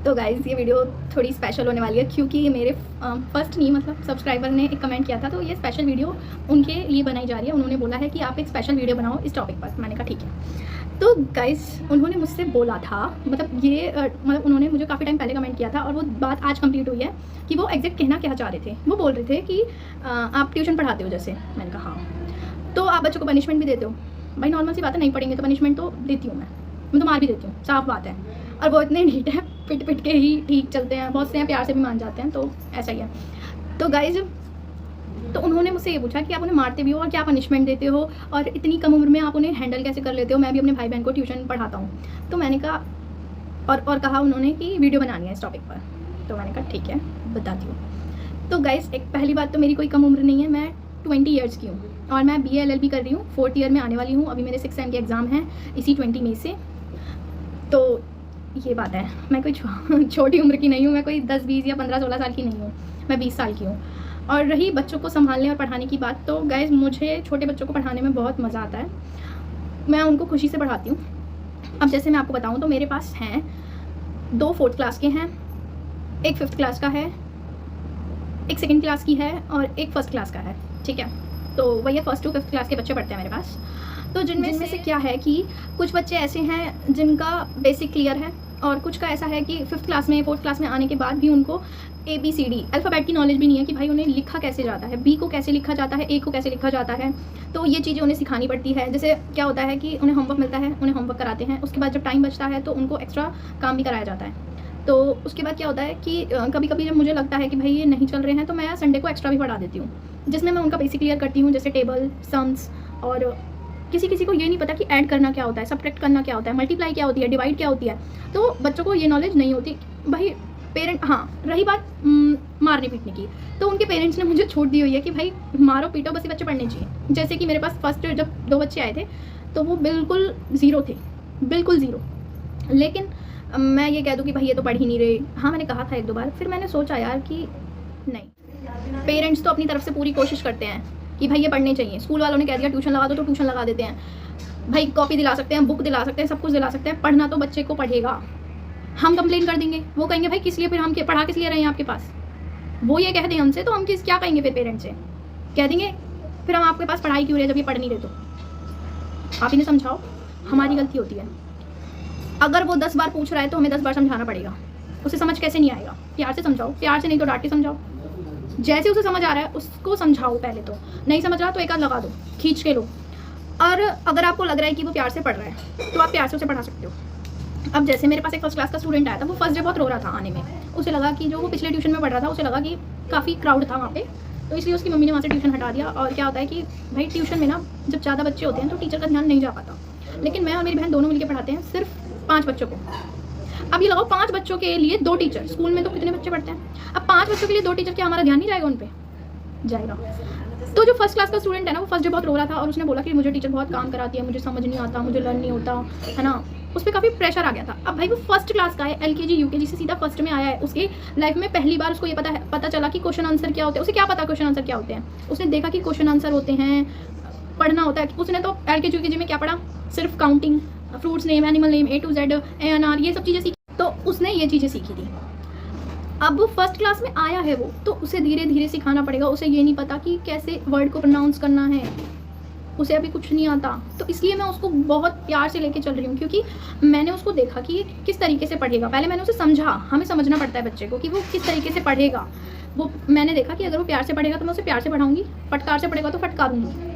तो गाइज़ ये वीडियो थोड़ी स्पेशल होने वाली है क्योंकि मेरे फर्स्ट नहीं मतलब सब्सक्राइबर ने एक कमेंट किया था, तो ये स्पेशल वीडियो उनके लिए बनाई जा रही है। उन्होंने बोला है कि आप एक स्पेशल वीडियो बनाओ इस टॉपिक पर। मैंने कहा ठीक है। तो गाइज़ उन्होंने मुझसे बोला था, मतलब ये मतलब उन्होंने मुझे काफ़ी टाइम पहले कमेंट किया था और वो बात आज कंप्लीट हुई है कि वो एग्जैक्ट कहना क्या चाह रहे थे। वो बोल रहे थे कि आप ट्यूशन पढ़ाते हो जैसे। मैंने कहा हाँ। तो आप बच्चों को पनिशमेंट भी देते हो? भाई नॉर्मल सी बात है, नहीं पढ़ेंगे तो पनिशमेंट तो देती हूँ मैं तो मार भी देती हूँ, साफ़ बात है। और वो इतने ढीठ है, पिट पिट के ही ठीक चलते हैं, बहुत से हैं प्यार से भी मान जाते हैं, तो ऐसा ही है। तो गाइज तो उन्होंने मुझसे ये पूछा कि आप उन्हें मारते भी हो और क्या पनिशमेंट देते हो और इतनी कम उम्र में आप उन्हें हैंडल कैसे कर लेते हो? मैं भी अपने भाई बहन को ट्यूशन पढ़ाता हूँ। तो मैंने कहा और कहा उन्होंने कि वीडियो बनानी है इस टॉपिक पर। तो मैंने कहा ठीक है बताती हूँ। तो गाइज एक पहली बात तो मेरी कोई कम उम्र नहीं है, मैं 20 ईयर्स की हूँ और मैं BA LLB कर रही हूँ, 4th ईयर में आने वाली हूँ। अभी मेरे 6th सेम के एग्ज़ाम हैं इसी 20 मई से। तो ये बात है, मैं कोई छोटी उम्र की नहीं हूँ, मैं कोई 10 20 या 15 16 साल की नहीं हूँ, मैं 20 साल की हूँ। और रही बच्चों को संभालने और पढ़ाने की बात, तो गाइज़ मुझे छोटे बच्चों को पढ़ाने में बहुत मज़ा आता है, मैं उनको खुशी से पढ़ाती हूँ। अब जैसे मैं आपको बताऊँ तो मेरे पास हैं 2 4th क्लास के हैं, एक 5th क्लास का है, एक 2nd क्लास की है और एक 1st क्लास का है, ठीक है। तो वही 1st to 5th क्लास के बच्चे पढ़ते हैं मेरे पास। तो जिनमें से क्या है कि कुछ बच्चे ऐसे हैं जिनका बेसिक क्लियर है और कुछ का ऐसा है कि 5th क्लास में 4th क्लास में आने के बाद भी उनको ABCD अल्फ़ाबेट की नॉलेज भी नहीं है कि भाई उन्हें लिखा कैसे जाता है, B को कैसे लिखा जाता है, A को कैसे लिखा जाता है। तो ये चीज़ें उन्हें सिखानी पड़ती है। जैसे क्या होता है कि उन्हें होमवर्क मिलता है, उन्हें होमवर्क कराते हैं, उसके बाद जब टाइम बचता है तो उनको एक्स्ट्रा काम भी कराया जाता है। तो उसके बाद क्या होता है कि कभी कभी जब मुझे लगता है कि भाई ये नहीं चल रहे हैं तो मैं संडे को एक्स्ट्रा भी पढ़ा देती हूँ, जिसमें मैं उनका बेसिक क्लियर करती हूँ, जैसे टेबल, सम्स। और किसी किसी को ये नहीं पता कि ऐड करना क्या होता है, सब्ट्रैक्ट करना क्या होता है, मल्टीप्लाई क्या होती है, डिवाइड क्या होती है। तो बच्चों को ये नॉलेज नहीं होती भाई। पेरेंट, हाँ रही बात मारने पीटने की, तो उनके पेरेंट्स ने मुझे छूट दी हुई है कि भाई मारो पीटो, बस ये बच्चे पढ़ने चाहिए। जैसे कि मेरे पास फर्स्ट जब 2 बच्चे आए थे तो वो बिल्कुल ज़ीरो थे, बिल्कुल ज़ीरो। लेकिन मैं ये कह दूँ कि भाई ये तो पढ़ ही नहीं रहे। हाँ मैंने कहा था 1-2 बार, फिर मैंने सोचा यार कि नहीं, पेरेंट्स तो अपनी तरफ से पूरी कोशिश करते हैं कि भाई ये पढ़ने चाहिए। स्कूल वालों ने कह दिया ट्यूशन लगा दो तो ट्यूशन लगा देते हैं, भाई कॉपी दिला सकते हैं, बुक दिला सकते हैं, सब कुछ दिला सकते हैं, पढ़ना तो बच्चे को पढ़ेगा। हम कंप्लेन कर देंगे, वो कहेंगे भाई किस लिए, फिर हम पढ़ा किस लिए रहे हैं आपके पास। वो ये कह दें हमसे तो हम क्या कहेंगे फिर पेरेंट्स से? कह देंगे फिर हम आपके पास पढ़ाई क्यों रहे जब ये पढ़ नहीं रहे। तो आप इन्हें समझाओ, हमारी गलती होती है। अगर वो 10 बार पूछ रहा है तो हमें 10 बार समझाना पड़ेगा। उसे समझ कैसे नहीं आएगा? प्यार से समझाओ, प्यार से नहीं तो डांट के समझाओ। जैसे उसे समझ आ रहा है उसको समझाओ पहले। तो नहीं समझ रहा तो एक आध लगा दो, खींच के लो। और अगर आपको लग रहा है कि वो प्यार से पढ़ रहा है तो आप प्यार से उसे पढ़ा सकते हो। अब जैसे मेरे पास एक 1st क्लास का स्टूडेंट आया था, वो फर्स्ट डे बहुत रो रहा था आने में। उसे लगा कि जो वो पिछले ट्यूशन में पढ़ रहा था, उसे लगा कि काफ़ी क्राउड था वहाँ पे, तो इसलिए उसकी मम्मी ने वहाँ से ट्यूशन हटा दिया। और क्या होता है कि भाई ट्यूशन में ना जब ज़्यादा बच्चे होते हैं तो टीचर का ध्यान नहीं जा पाता। लेकिन मैं और मेरी बहन दोनों मिलकर पढ़ाते हैं सिर्फ 5 बच्चों को। अब ये लगाओ 5 बच्चों के लिए 2 टीचर, स्कूल में तो कितने बच्चे पढ़ते हैं। अब 5 बच्चों के लिए 2 टीचर, क्या हमारा ध्यान नहीं जाएगा उन पे? जाएगा। तो जो 1st क्लास का स्टूडेंट है ना, वो फर्स्ट डे बहुत रो रहा था और उसने बोला कि मुझे टीचर बहुत काम कराती है, मुझे समझ नहीं आता, मुझे लर्न नहीं होता है ना। उस पर काफ़ी प्रेशर आ गया था। अब भाई वो 1st क्लास का है, LKG UKG से सीधा 1st में आया है। उसकी लाइफ में पहली बार उसको ये पता चला कि क्वेश्चन आंसर क्या होते हैं। उसे क्या पता क्वेश्चन आंसर क्या होते हैं? उसने देखा कि क्वेश्चन आंसर होते हैं, पढ़ना होता है। उसने तो LKG UKG में क्या पढ़ा? सिर्फ counting, fruits name, animal name, A to Z, ANR, ये सब चीज़ें सीखी। तो उसने ये चीज़ें सीखी थी। अब 1st क्लास में आया है वो, तो उसे धीरे धीरे सिखाना पड़ेगा। उसे ये नहीं पता कि कैसे वर्ड को प्रोनाउंस करना है, उसे अभी कुछ नहीं आता। तो इसलिए मैं उसको बहुत प्यार से लेके चल रही हूँ, क्योंकि मैंने उसको देखा कि किस तरीके से पढ़ेगा। पहले मैंने उसे समझा, हमें समझना पड़ता है बच्चे को कि वो किस तरीके से पढ़ेगा। वो मैंने देखा कि अगर वो प्यार से पढ़ेगा तो मैं उसे प्यार से पढ़ाऊँगी, फटकार से पढ़ेगा तो फटकारूँगी।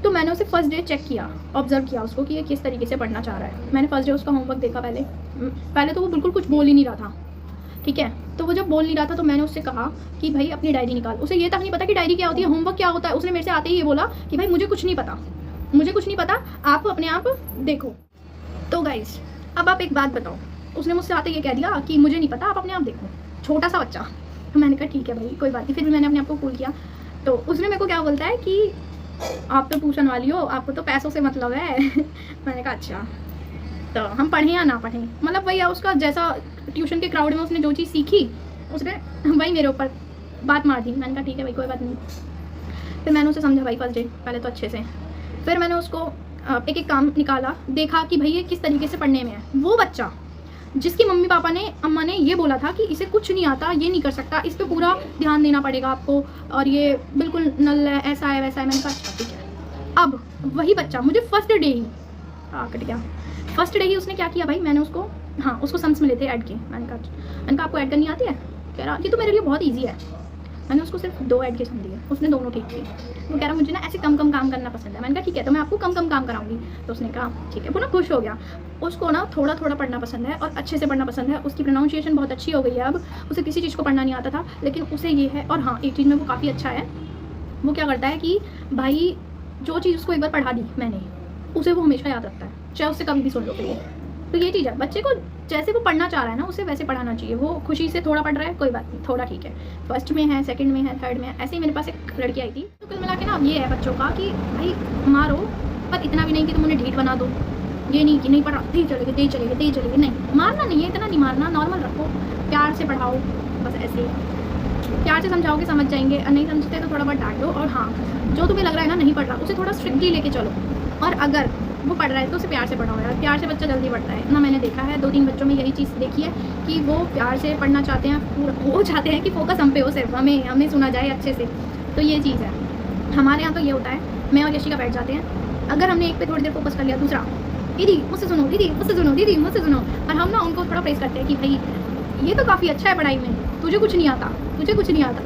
तो मैंने उसे फर्स्ट डे चेक किया, ऑब्जर्व किया उसको कि ये किस तरीके से पढ़ना चाह रहा है। मैंने फर्स्ट डे उसका होमवर्क देखा। पहले तो वो बिल्कुल कुछ बोल ही नहीं रहा था, ठीक है। तो वो जब बोल नहीं रहा था तो मैंने उससे कहा कि भाई अपनी डायरी निकाल। उसे ये तक नहीं पता कि डायरी क्या होती है, होमवर्क क्या होता है। उसने मेरे से आते ही ये बोला कि भाई मुझे कुछ नहीं पता, मुझे कुछ नहीं पता, आप अपने आप देखो। तो गाइस अब आप एक बात बताओ, उसने मुझसे आते ये कह दिया कि मुझे नहीं पता, आप अपने आप देखो, छोटा सा बच्चा। तो मैंने कहा ठीक है भाई कोई बात नहीं। फिर भी मैंने अपने आप को कूल किया। तो उसने मेरे को क्या बोलता है कि आप तो ट्यूशन वाली हो, आपको तो पैसों से मतलब है। मैंने कहा अच्छा, तो हम पढ़ें या ना पढ़ें, मतलब वही है उसका। जैसा ट्यूशन के क्राउड में उसने जो चीज़ सीखी उसने वही मेरे ऊपर बात मार दी। मैंने कहा ठीक है भाई कोई बात नहीं। फिर मैंने उसे समझा भाई फर्स्ट डे पहले तो अच्छे से। फिर मैंने उसको एक एक काम निकाला, देखा कि भाई ये किस तरीके से पढ़ने में है। वो बच्चा जिसकी मम्मी पापा ने, अम्मा ने ये बोला था कि इसे कुछ नहीं आता, ये नहीं कर सकता, इस पे पूरा ध्यान देना पड़ेगा आपको, और ये बिल्कुल नल है, ऐसा है वैसा है। मैंने कहा अच्छा ठीक है। अब वही बच्चा मुझे फर्स्ट डे ही कट गया। फर्स्ट डे ही उसने क्या किया भाई, मैंने उसको, हाँ उसको सम्स मिले थे ऐड के। मैंने कहा आपको ऐड करनी आती है? कह रहा ये तो मेरे लिए बहुत ईजी है। मैंने उसको सिर्फ 2 ऐड के सम दिए, उसने दोनों ठीक किए। वो कह रहा मुझे ना ऐसे कम कम काम करना पसंद है। मैंने कहा ठीक है, तो मैं आपको कम कम काम कराऊंगी। तो उसने कहा ठीक है। वो ना खुश हो गया। उसको ना थोड़ा थोड़ा पढ़ना पसंद है और अच्छे से पढ़ना पसंद है। उसकी प्रोनाउंसिएशन बहुत अच्छी हो गई है अब। उसे किसी चीज़ को पढ़ना नहीं आता था, लेकिन उसे ये है। और हाँ, एक चीज़ में वो काफ़ी अच्छा है। वो क्या करता है कि भाई जो चीज़ उसको एक बार पढ़ा दी मैंने, उसे वो हमेशा याद रखता है, चाहे उससे कभी भी सुन लो फिर ये। तो ये चीज़ है, बच्चे को जैसे वो पढ़ना चाह रहा है ना, उसे वैसे पढ़ाना चाहिए। वो खुशी से थोड़ा पढ़ रहा है, कोई बात नहीं, थोड़ा ठीक है। फर्स्ट में है, सेकंड में है, थर्ड में है। ऐसे ही मेरे पास एक लड़की आई थी। तो कुल मिला के ना ये है बच्चों का कि भाई मारो, पर इतना भी नहीं कि तुम उन्हें ढीठ बना दो। ये नहीं कि नहीं पढ़ा दे चलेगी, नहीं, मारना नहीं है, इतना नहीं मारना, नॉर्मल रखो, प्यार से पढ़ाओ, बस ऐसे ही प्यार से समझाओगे समझ जाएंगे। और नहीं समझते तो थोड़ा बहुत डांट दो। और हाँ, जो तुम्हें लग रहा है ना नहीं पढ़ रहा, उसे थोड़ा स्ट्रिक्टली लेके चलो। और अगर वो पढ़ रहा है तो उसे प्यार से पढ़ाओ यार। प्यार से बच्चा जल्दी पढ़ता है ना। मैंने देखा है 2-3 बच्चों में यही चीज़ देखी है कि वो प्यार से पढ़ना चाहते हैं, वो चाहते हैं कि फोकस हम पे हो, सिर्फ हमें सुना जाए अच्छे से। तो ये चीज़ है। हमारे यहाँ तो ये होता है, मैं और यशिका बैठ जाते हैं, अगर हमने एक पे थोड़ी देर फोकस कर लिया, दूसरा दीदी मुझसे सुनो, दीदी मुझसे सुनो, दीदी मुझसे सुनो। और हम ना उनको थोड़ा प्रेस करते हैं कि भाई ये तो काफ़ी अच्छा है पढ़ाई में, तुझे कुछ नहीं आता।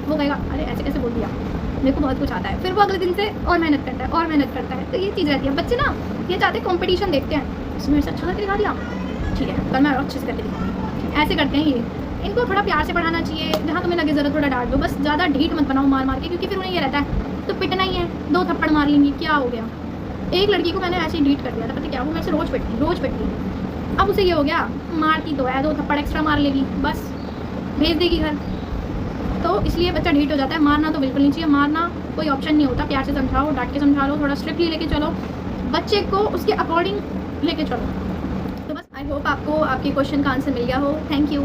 वो कहेगा अरे ऐसे कैसे बोल दिया, मेरे को बहुत कुछ आता है। फिर वो अगले दिन से और मेहनत करता है। तो ये चीज़ रहती है। बच्चे ना ये चाहते हैं कंपटीशन देखते हैं, इसमें मेरे से अच्छा करके दिखा दिया, ठीक है कल मैं और अच्छे से करके दिखाऊंगी। ऐसे करते हैं ये। इनको थोड़ा प्यार से पढ़ाना चाहिए। जहाँ तुम्हें लगे ज़रूरत थोड़ा डांट दो, बस ज़्यादा ढीठ मत बनाओ मार के, क्योंकि फिर उन्हें ये रहता है तो पिटना ही है, 2 थप्पड़ मार लेंगी, क्या हो गया। एक लड़की को मैंने ऐसे ही ढीठ कर दिया था, पता क्या, वो मेरे से रोज़ पिटती। अब उसे ये हो गया, मारती तो है, 2 थप्पड़ एक्स्ट्रा मार लेगी, बस भेज देगी घर। तो इसलिए बच्चा ढीठ हो जाता है। मारना तो बिल्कुल नहीं चाहिए, मारना कोई ऑप्शन नहीं होता। प्यार से समझाओ, डांट के समझा लो, थोड़ा स्ट्रिक्टली लेके चलो, बच्चे को उसके अकॉर्डिंग लेके चलो। तो बस आई होप आपको आपके क्वेश्चन का आंसर मिल गया हो। Thank you.